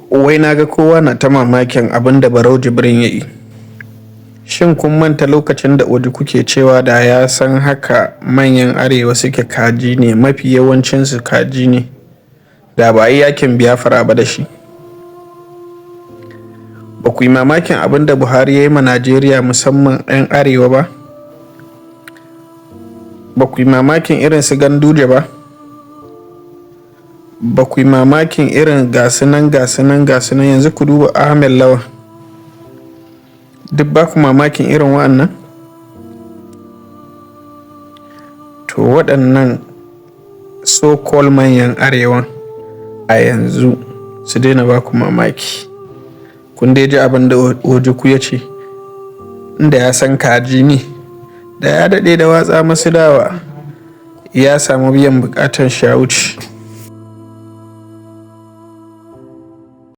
Wai na ga kowa na ta mamakin abin da Barau Jibrin ya yi. Shin kun manta lokacin da Oji kuke cewa da ya san haka manyan arewa suke kaji ne, mafi yawancinsu kaji ne, da ba a yi yakin Biafra ba da shi? Ba ku yi mamakin abin da Buhari ya yi ma Najeriya musamman 'yan arewa ba? Ba ku yi mamakin irin su Ganduje ba? Ba ku yi mamakin irin gasunan yanzu ku duba Ahmed Lawan? Duk ba ku mamakin irin wa'annan? To waɗannan so-called manyan arewan a yanzu su daina ba ku mamaki. Kun dai ji abin da Ojukwu ya ce, inda ya san kaji ne da ya daɗe da watsa masu dawa, ya samu biyan buƙatar shi ya wuce.